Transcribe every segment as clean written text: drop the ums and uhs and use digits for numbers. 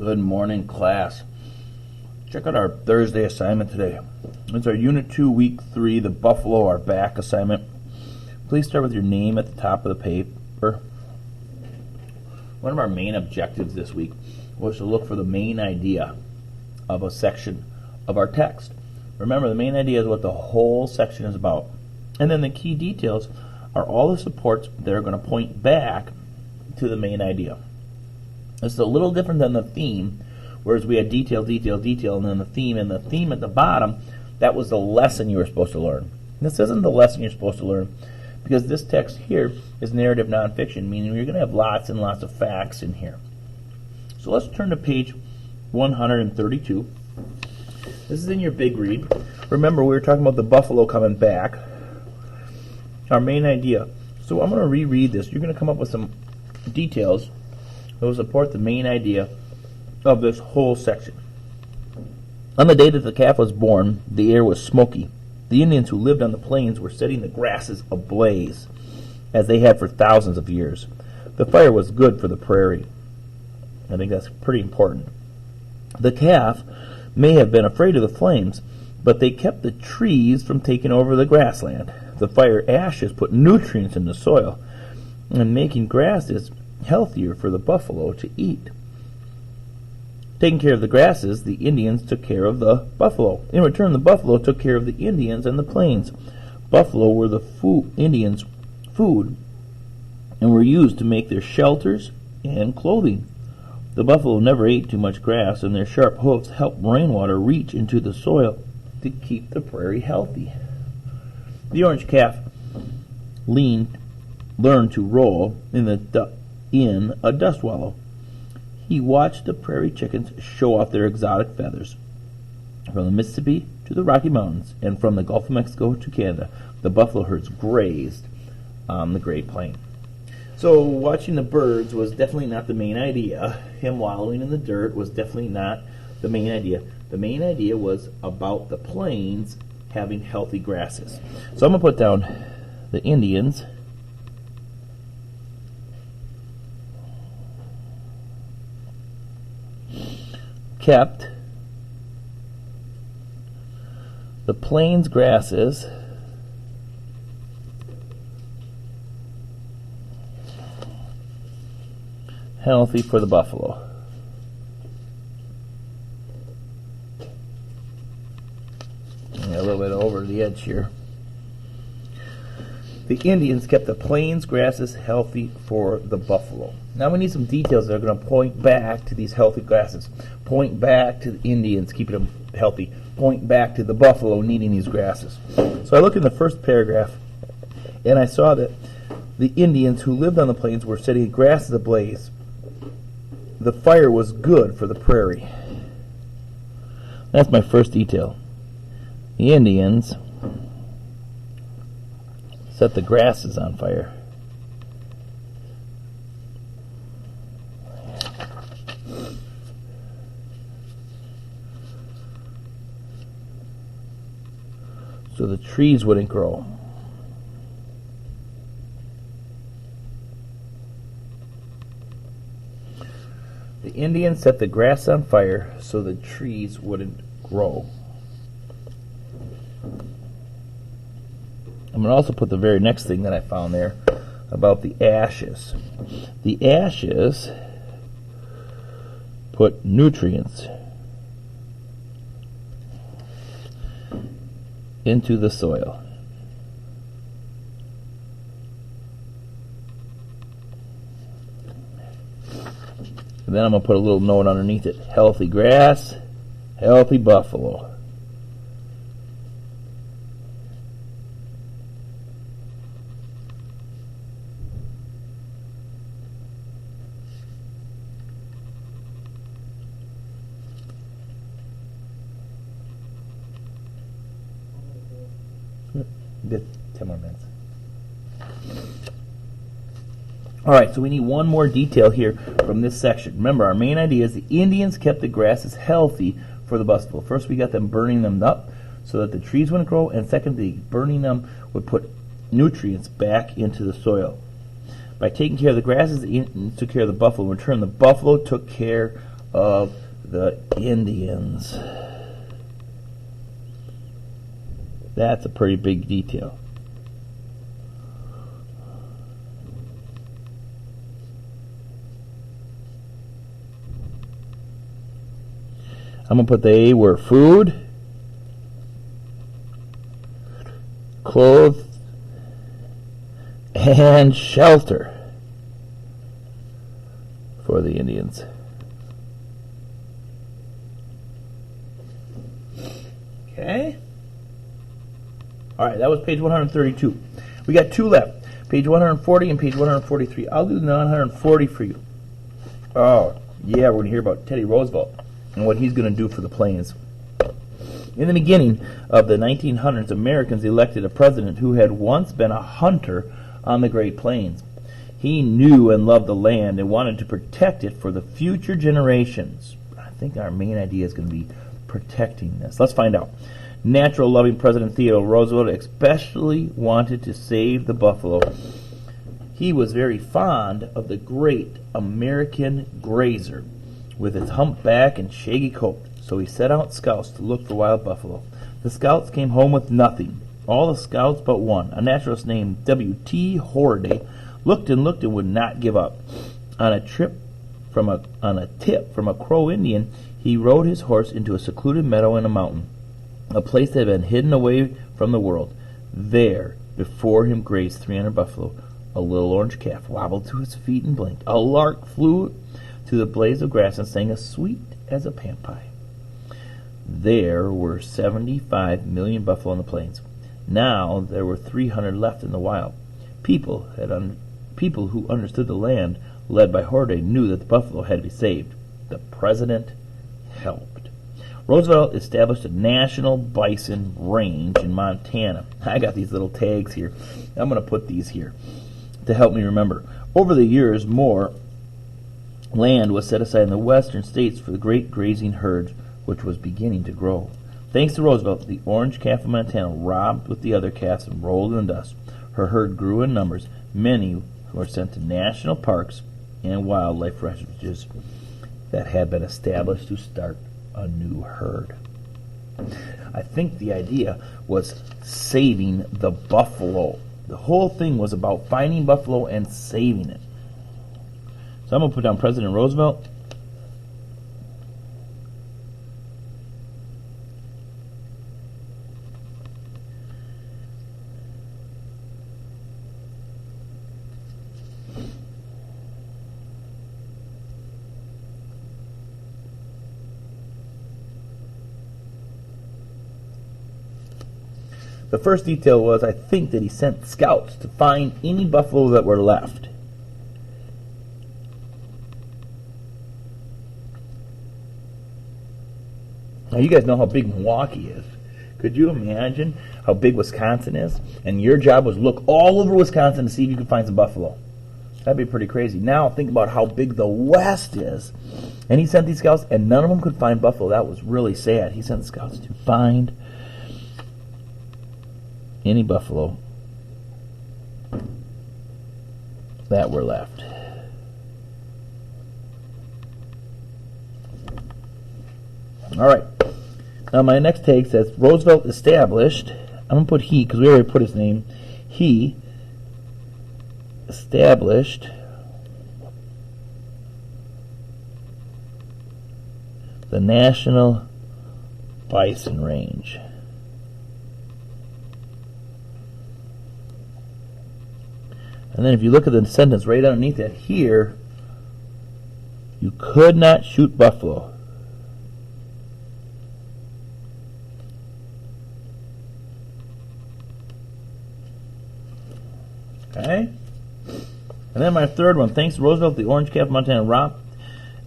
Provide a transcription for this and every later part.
Good morning, class. Check out our Thursday assignment today. It's our Unit 2, Week 3, the Buffalo Are Back assignment. Please start with your name at the top of the paper. One of our main objectives this week was to look for the main idea of a section of our text. Remember, the main idea is what the whole section is about. And then the key details are all the supports that are going to point back to the main idea. It's a little different than the theme, whereas we had detail, detail, detail, and then the theme. And the theme at the bottom, that was the lesson you were supposed to learn. This isn't the lesson you're supposed to learn, because this text here is narrative nonfiction, meaning you're going to have lots and lots of facts in here. So let's turn to page 132. This is in your big read. Remember, we were talking about the buffalo coming back, our main idea. So I'm going to reread this. You're going to come up with some details that will support the main idea of this whole section. On the day that the calf was born, the air was smoky. The Indians who lived on the plains were setting the grasses ablaze, as they had for thousands of years. The fire was good for the prairie. I think that's pretty important. The calf may have been afraid of the flames, but they kept the trees from taking over the grassland. The fire ashes put nutrients in the soil, and making grasses healthier for the buffalo to eat. Taking care of the grasses, the Indians took care of the buffalo. In return, the buffalo took care of the Indians and the plains. Buffalo were the Indians' food and were used to make their shelters and clothing. The buffalo never ate too much grass, and their sharp hoofs helped rainwater reach into the soil to keep the prairie healthy. The orange calf learned to roll in a dust wallow. He watched the prairie chickens show off their exotic feathers. From the Mississippi to the Rocky Mountains, and from the Gulf of Mexico to Canada, the buffalo herds grazed on the Great Plain. So watching the birds was definitely not the main idea. Him wallowing in the dirt was definitely not the main idea. The main idea was about the plains having healthy grasses. So I'm going to put down the Indians kept the plains grasses healthy for the buffalo. A little bit over the edge here. The Indians kept the plains grasses healthy for the buffalo. Now we need some details that are going to point back to these healthy grasses. Point back to the Indians keeping them healthy. Point back to the buffalo needing these grasses. So I look in the first paragraph, and I saw that the Indians who lived on the plains were setting grasses ablaze. The fire was good for the prairie. That's my first detail. The Indians set the grasses on fire. So the trees wouldn't grow. The Indians set the grass on fire so the trees wouldn't grow. I'm going to also put the very next thing that I found there about the ashes. The ashes put nutrients into the soil. And then I'm going to put a little note underneath it. Healthy grass, healthy buffalo. Good. 10 more minutes. All right, so we need one more detail here from this section. Remember, our main idea is the Indians kept the grasses healthy for the buffalo. First, we got them burning them up so that the trees wouldn't grow, and secondly, burning them would put nutrients back into the soil. By taking care of the grasses, the Indians took care of the buffalo. In return, the buffalo took care of the Indians. That's a pretty big detail. I'm going to put they were food, clothes, and shelter for the Indians. Okay. All right, that was page 132. We got two left, page 140 and page 143. I'll do the 140 for you. Oh, yeah, we're going to hear about Teddy Roosevelt and what he's going to do for the plains. In the beginning of the 1900s, Americans elected a president who had once been a hunter on the Great Plains. He knew and loved the land and wanted to protect it for the future generations. I think our main idea is going to be protecting this. Let's find out. Natural-loving President Theodore Roosevelt especially wanted to save the buffalo. He was very fond of the great American grazer with its humped back and shaggy coat, so he sent out scouts to look for wild buffalo. The scouts came home with nothing. All the scouts but one, a naturalist named W.T. Horday, looked and would not give up. On a tip from a Crow Indian, he rode his horse into a secluded meadow in a mountain, a place that had been hidden away from the world. There, before him grazed 300 buffalo. A little orange calf wobbled to his feet and blinked. A lark flew to the blades of grass and sang as sweet as a pan pie. There were 75 million buffalo on the plains. Now there were 300 left in the wild. People who understood the land, led by Horday, knew that the buffalo had to be saved. The president helped. Roosevelt established a national bison range in Montana. I got these little tags here. I'm going to put these here to help me remember. Over the years, more land was set aside in the western states for the great grazing herds, which was beginning to grow. Thanks to Roosevelt, the orange calf of Montana robbed with the other calves and rolled in the dust. Her herd grew in numbers. Many were sent to national parks and wildlife refuges that had been established to start a new herd. I think the idea was saving the buffalo. The whole thing was about finding buffalo and saving it. So I'm going to put down President Roosevelt. The first detail was, I think, that he sent scouts to find any buffalo that were left. Now, you guys know how big Milwaukee is. Could you imagine how big Wisconsin is? And your job was look all over Wisconsin to see if you could find some buffalo. That'd be pretty crazy. Now, think about how big the West is. And he sent these scouts, and none of them could find buffalo. That was really sad. He sent scouts to find any buffalo that were left. All right. Now my next take says Roosevelt established. I'm going to put he because we already put his name. He established the National Bison Range. And then if you look at the sentence right underneath it, here, you could not shoot buffalo. Okay? And then my third one, thanks to Roosevelt, the orange calf of Montana robbed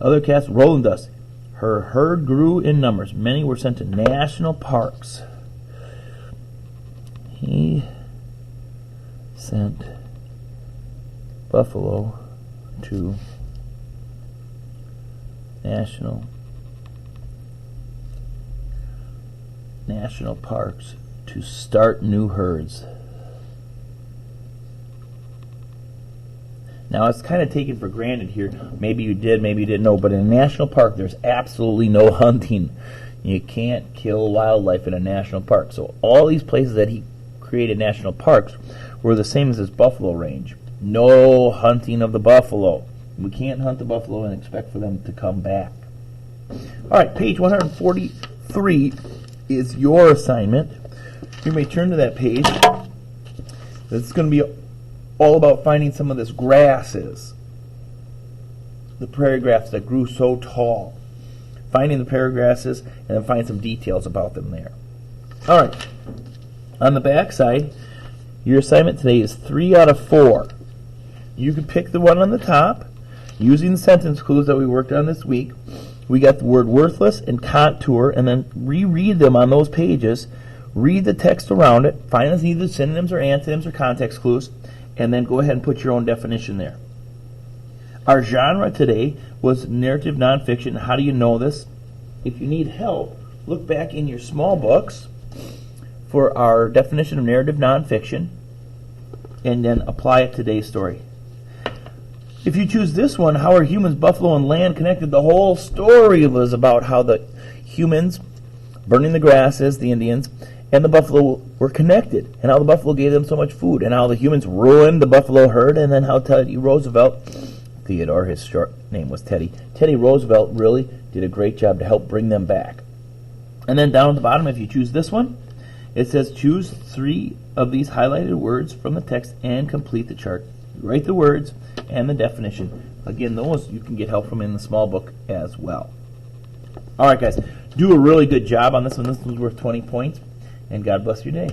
other calves rolling dust. Her herd grew in numbers. Many were sent to national parks. He sent buffalo to national parks to start new herds. Now, it's kind of taken for granted here. Maybe you did, maybe you didn't know, but in a national park, there's absolutely no hunting. You can't kill wildlife in a national park. So all these places that he created national parks were the same as his buffalo range. No hunting of the buffalo. We can't hunt the buffalo and expect for them to come back. All right, page 143 is your assignment. You may turn to that page. It's going to be all about finding some of this grasses, the prairie grass that grew so tall. Finding the prairie grasses and then find some details about them there. All right, on the back side, your assignment today is 3 out of 4. You can pick the one on the top. Using the sentence clues that we worked on this week, we got the word worthless and contour, and then reread them on those pages. Read the text around it. Find as either synonyms or antonyms or context clues, and then go ahead and put your own definition there. Our genre today was narrative nonfiction. How do you know this? If you need help, look back in your small books for our definition of narrative nonfiction, and then apply it to today's story. If you choose this one, how are humans, buffalo, and land connected? The whole story was about how the humans burning the grasses, the Indians, and the buffalo were connected, and how the buffalo gave them so much food, and how the humans ruined the buffalo herd, and then how Teddy Roosevelt, Theodore, his short name was Teddy Roosevelt really did a great job to help bring them back. And then down at the bottom, if you choose this one, it says choose 3 of these highlighted words from the text and complete the chart. Write the words and the definition. Again, those you can get help from in the small book as well. All right, guys, do a really good job on this one. This one's worth 20 points, and God bless your day.